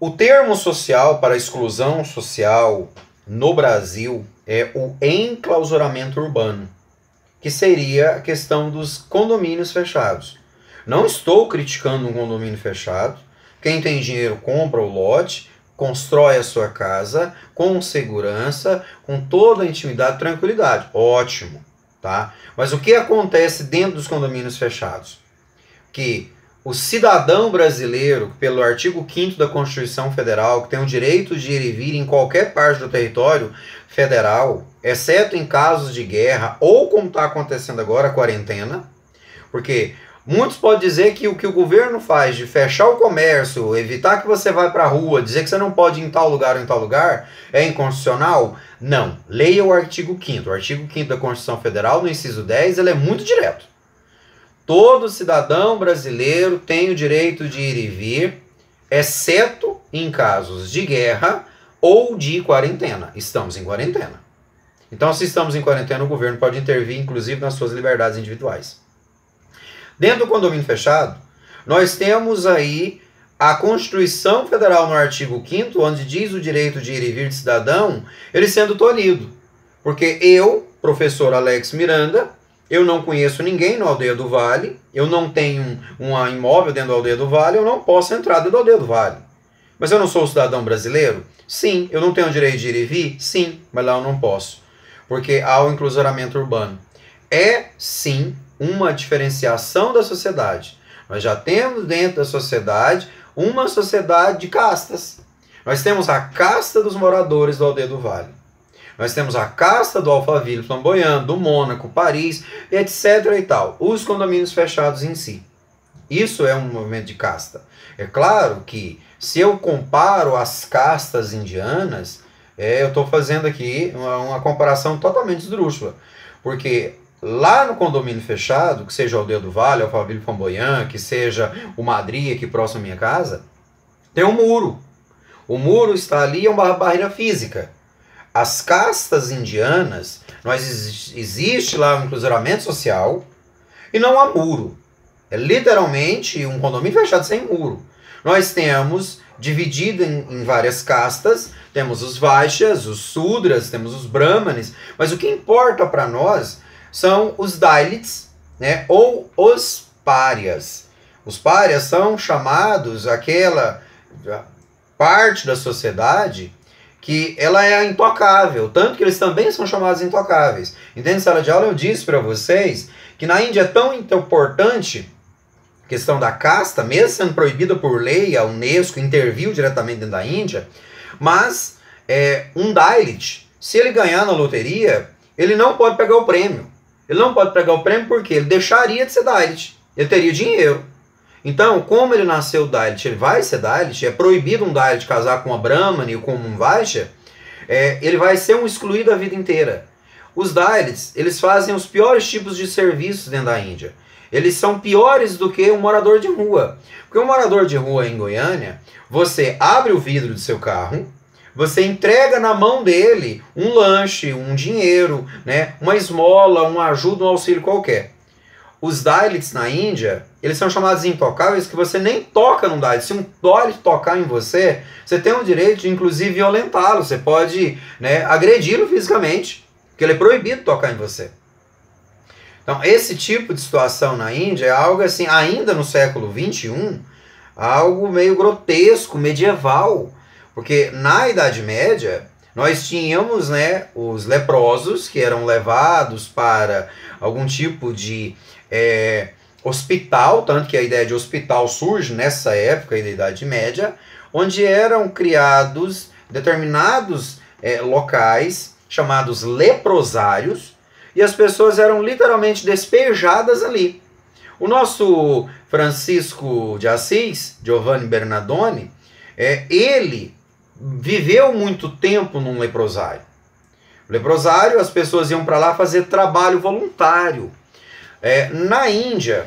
O termo social para exclusão social no Brasil é o enclausuramento urbano, que seria a questão dos condomínios fechados. Não estou criticando um condomínio fechado. Quem tem dinheiro compra o lote, constrói a sua casa com segurança, com toda a intimidade e tranquilidade. Ótimo, tá? Mas o que acontece dentro dos condomínios fechados? Que o cidadão brasileiro, pelo artigo 5º da Constituição Federal, que tem o direito de ir e vir em qualquer parte do território federal, exceto em casos de guerra ou como está acontecendo agora, a quarentena, porque muitos podem dizer que o governo faz de fechar o comércio, evitar que você vá para a rua, dizer que você não pode ir em tal lugar ou em tal lugar, é inconstitucional? Não. Leia o artigo 5º. O artigo 5º da Constituição Federal, no inciso 10, ele é muito direto. Todo cidadão brasileiro tem o direito de ir e vir, exceto em casos de guerra ou de quarentena. Estamos em quarentena. Então, se estamos em quarentena, o governo pode intervir, inclusive, nas suas liberdades individuais. Dentro do condomínio fechado, nós temos aí a Constituição Federal no artigo 5º, onde diz o direito de ir e vir de cidadão, ele sendo tolhido. Porque eu, professor Alex Miranda, eu não conheço ninguém na Aldeia do Vale, eu não tenho um imóvel dentro da Aldeia do Vale, eu não posso entrar dentro da Aldeia do Vale. Mas eu não sou cidadão brasileiro? Sim. Eu não tenho o direito de ir e vir? Sim, mas lá eu não posso. Porque há o enclausuramento urbano. É, sim, uma diferenciação da sociedade. Nós já temos dentro da sociedade uma sociedade de castas. Nós temos a casta dos moradores da Aldeia do Vale. Nós temos a casta do Alphaville Flamboyant, do Mônaco, Paris, etc. e tal. Os condomínios fechados em si. Isso é um movimento de casta. É claro que se eu comparo as castas indianas, eu estou fazendo aqui uma comparação totalmente esdrúxula. Porque lá no condomínio fechado, que seja a Aldeia do Vale, Alphaville Flamboyant, que seja o Madrid aqui próximo à minha casa, tem um muro. O muro está ali, é uma barreira física. As castas indianas, existe lá um enclausuramento social e não há muro. É literalmente um condomínio fechado sem muro. Nós temos dividido em várias castas, temos os Vaixas, os Sudras, temos os Brahmanes, mas o que importa para nós são os Dalits, né, ou os párias. Os párias são chamados aquela parte da sociedade que ela é intocável, tanto que eles também são chamados intocáveis. Entende? Em sala de aula eu disse para vocês que na Índia é tão importante a questão da casta, mesmo sendo proibida por lei, a Unesco interviu diretamente dentro da Índia, mas um Dalit, se ele ganhar na loteria, ele não pode pegar o prêmio. Ele não pode pegar o prêmio porque ele deixaria de ser Dalit, ele teria dinheiro. Então, como ele nasceu Dalit, ele vai ser Dalit, é proibido um Dalit casar com uma Brahmani ou com um Vaishya, ele vai ser um excluído a vida inteira. Os Dalits, eles fazem os piores tipos de serviços dentro da Índia. Eles são piores do que um morador de rua. Porque um morador de rua em Goiânia, você abre o vidro do seu carro, você entrega na mão dele um lanche, um dinheiro, né, uma esmola, uma ajuda, um auxílio qualquer. Os Dalits na Índia, eles são chamados intocáveis, que você nem toca num Dalit. Se um Dalit tocar em você, você tem o direito de, inclusive, violentá-lo. Você pode, né, agredi-lo fisicamente, porque ele é proibido tocar em você. Então, esse tipo de situação na Índia é algo assim, ainda no século XXI, algo meio grotesco, medieval. Porque na Idade Média, nós tínhamos, né, os leprosos, que eram levados para algum tipo de hospital, tanto que a ideia de hospital surge nessa época da Idade Média, onde eram criados determinados locais chamados leprosários, e as pessoas eram literalmente despejadas ali. O nosso Francisco de Assis, Giovanni Bernardone, ele viveu muito tempo num leprosário. O leprosário, as pessoas iam para lá fazer trabalho voluntário. Na Índia,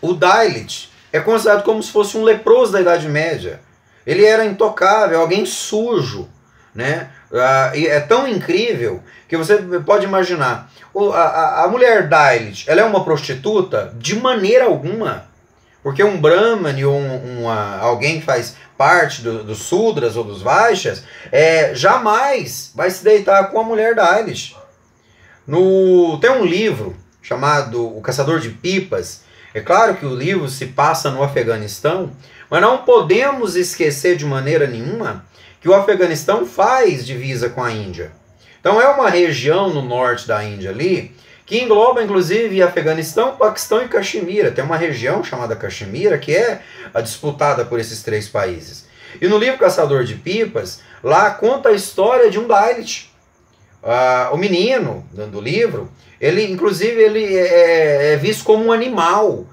o Dalit é considerado como se fosse um leproso da Idade Média. Ele era intocável, alguém sujo, né? E é tão incrível que você pode imaginar. A mulher Dalit, ela é uma prostituta? De maneira alguma. Porque um Brahmane ou alguém que faz parte dos Sudras ou dos Vaixas, jamais vai se deitar com a mulher da Eilish. Tem um livro chamado O Caçador de Pipas. É claro que o livro se passa no Afeganistão, mas não podemos esquecer de maneira nenhuma que o Afeganistão faz divisa com a Índia. Então é uma região no norte da Índia ali, que engloba inclusive Afeganistão, Paquistão e Caxemira. Tem uma região chamada Caxemira que é disputada por esses 3 países. E no livro Caçador de Pipas, lá conta a história de um Dalit. O menino do livro, ele é visto como um animal.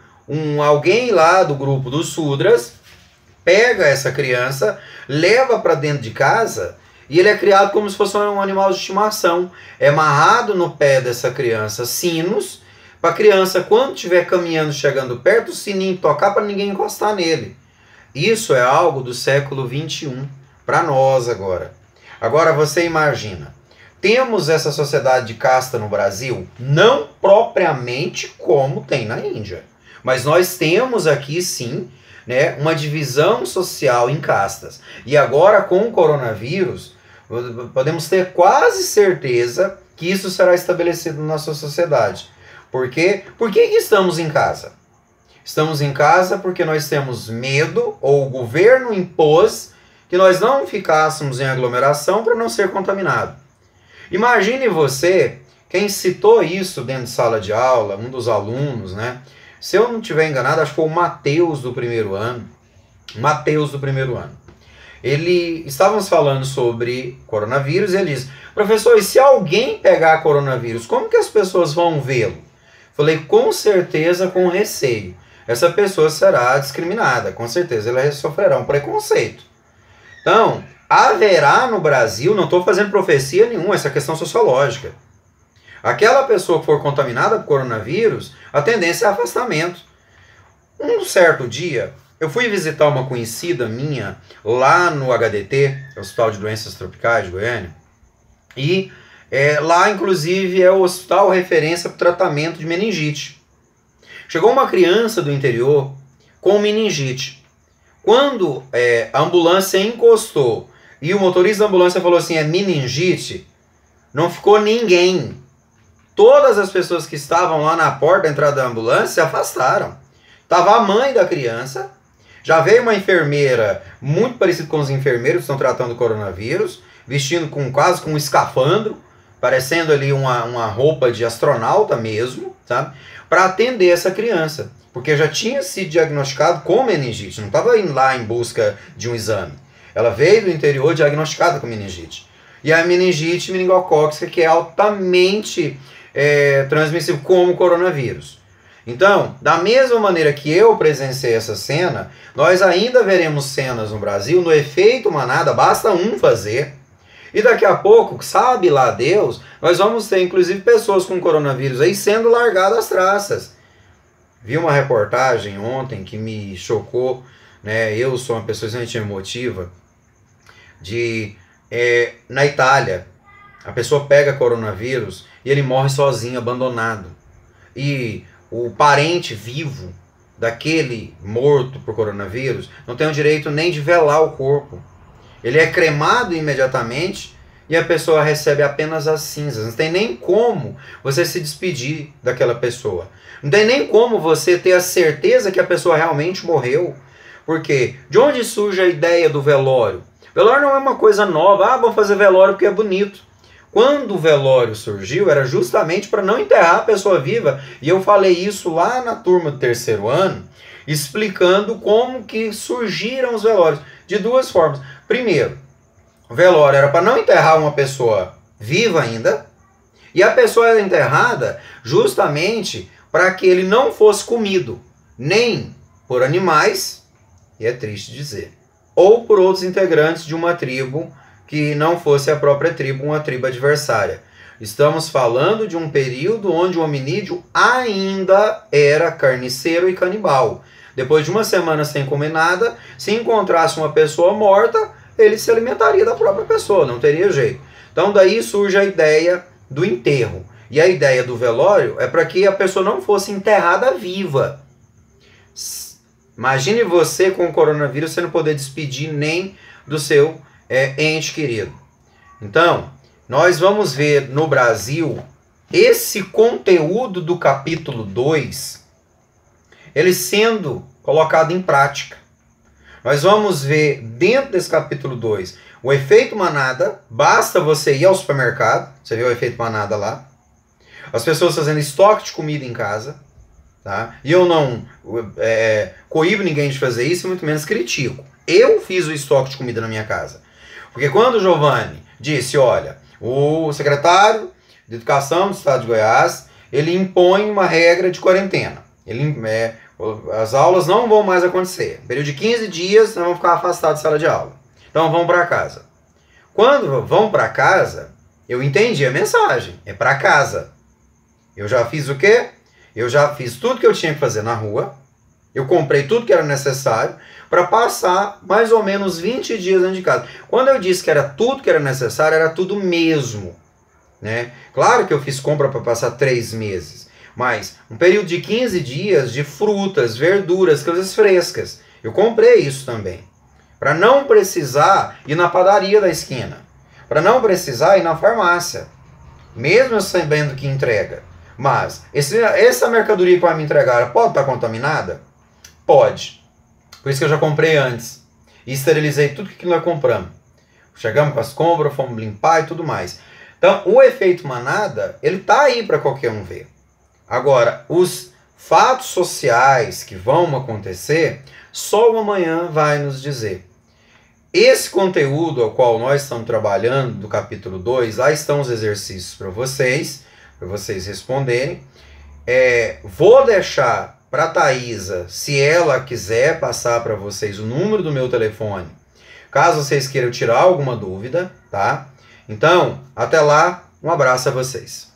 Alguém lá do grupo dos Sudras pega essa criança, leva para dentro de casa e ele é criado como se fosse um animal de estimação. É amarrado no pé dessa criança sinos, para a criança, quando estiver caminhando, chegando perto, o sininho tocar para ninguém encostar nele. Isso é algo do século XXI, para nós agora. Agora você imagina, temos essa sociedade de casta no Brasil? Não propriamente como tem na Índia. Mas nós temos aqui sim, né, uma divisão social em castas. E agora com o coronavírus, podemos ter quase certeza que isso será estabelecido na nossa sociedade. Por quê? Por que estamos em casa? Estamos em casa porque nós temos medo, ou o governo impôs que nós não ficássemos em aglomeração para não ser contaminado. Imagine você, quem citou isso dentro de sala de aula, um dos alunos, né? Se eu não estiver enganado, acho que foi o Matheus do primeiro ano. Estávamos falando sobre coronavírus e ele disse: professor, e se alguém pegar coronavírus, como que as pessoas vão vê-lo? Falei, com certeza com receio. Essa pessoa será discriminada, com certeza ela sofrerá um preconceito. Então, haverá no Brasil, não estou fazendo profecia nenhuma, essa é questão sociológica. Aquela pessoa que for contaminada por coronavírus, a tendência é afastamento. Um certo dia, eu fui visitar uma conhecida minha lá no HDT, Hospital de Doenças Tropicais de Goiânia, e lá, inclusive, é o hospital referência para o tratamento de meningite. Chegou uma criança do interior com meningite. Quando a ambulância encostou e o motorista da ambulância falou assim, é meningite, não ficou ninguém. Todas as pessoas que estavam lá na porta da entrada da ambulância se afastaram. Estava a mãe da criança, já veio uma enfermeira muito parecida com os enfermeiros que estão tratando o coronavírus, vestindo quase com um escafandro, parecendo ali uma roupa de astronauta mesmo, sabe? Para atender essa criança, porque já tinha sido diagnosticado com meningite, não estava indo lá em busca de um exame. Ela veio do interior diagnosticada com meningite. E a meningite meningocócica, que é altamente transmissível como o coronavírus. Então, da mesma maneira que eu presenciei essa cena, nós ainda veremos cenas no Brasil, no efeito manada, basta um fazer. E daqui a pouco, sabe lá Deus, nós vamos ter inclusive pessoas com coronavírus aí sendo largadas às traças. Vi uma reportagem ontem que me chocou, né? Eu sou uma pessoa extremamente emotiva, na Itália, a pessoa pega coronavírus e ele morre sozinho, abandonado. E o parente vivo daquele morto por coronavírus não tem o direito nem de velar o corpo. Ele é cremado imediatamente e a pessoa recebe apenas as cinzas. Não tem nem como você se despedir daquela pessoa. Não tem nem como você ter a certeza que a pessoa realmente morreu. Porque de onde surge a ideia do velório? Velório não é uma coisa nova. Vamos fazer velório porque é bonito. Quando o velório surgiu, era justamente para não enterrar a pessoa viva. E eu falei isso lá na turma do terceiro ano, explicando como que surgiram os velórios. De duas formas. Primeiro, o velório era para não enterrar uma pessoa viva ainda, e a pessoa era enterrada justamente para que ele não fosse comido, nem por animais, e é triste dizer, ou por outros integrantes de uma tribo que não fosse a própria tribo, uma tribo adversária. Estamos falando de um período onde o hominídeo ainda era carniceiro e canibal. Depois de uma semana sem comer nada, se encontrasse uma pessoa morta, ele se alimentaria da própria pessoa, não teria jeito. Então daí surge a ideia do enterro. E a ideia do velório é para que a pessoa não fosse enterrada viva. Imagine você com o coronavírus, você não poder despedir nem do seu ente querido. Então, nós vamos ver no Brasil esse conteúdo do capítulo 2, ele sendo colocado em prática. Nós vamos ver dentro desse capítulo 2 o efeito manada. Basta você ir ao supermercado, você vê o efeito manada lá. As pessoas fazendo estoque de comida em casa. Tá? E eu não coíbo ninguém de fazer isso, muito menos critico. Eu fiz o estoque de comida na minha casa. Porque quando o Giovanni disse, olha, o secretário de Educação do Estado de Goiás, ele impõe uma regra de quarentena. As aulas não vão mais acontecer. No período de 15 dias, nós vamos ficar afastados da sala de aula. Então vão para casa. Quando vão para casa, eu entendi a mensagem. É para casa. Eu já fiz o quê? Eu já fiz tudo que eu tinha que fazer na rua. Eu comprei tudo que era necessário para passar mais ou menos 20 dias dentro de casa. Quando eu disse que era tudo que era necessário, era tudo mesmo. Né? Claro que eu fiz compra para passar 3 meses. Mas um período de 15 dias de frutas, verduras, coisas frescas. Eu comprei isso também. Para não precisar ir na padaria da esquina. Para não precisar ir na farmácia. Mesmo eu sabendo que entrega. Mas essa mercadoria que vai me entregar pode estar contaminada? Pode. Por isso que eu já comprei antes. E esterilizei tudo que nós compramos. Chegamos com as compras, fomos limpar e tudo mais. Então, o efeito manada, ele está aí para qualquer um ver. Agora, os fatos sociais que vão acontecer, só o amanhã vai nos dizer. Esse conteúdo ao qual nós estamos trabalhando, do capítulo 2, lá estão os exercícios para vocês responderem. Vou deixar para a Thaisa, se ela quiser passar para vocês o número do meu telefone, caso vocês queiram tirar alguma dúvida, tá? Então, até lá, um abraço a vocês.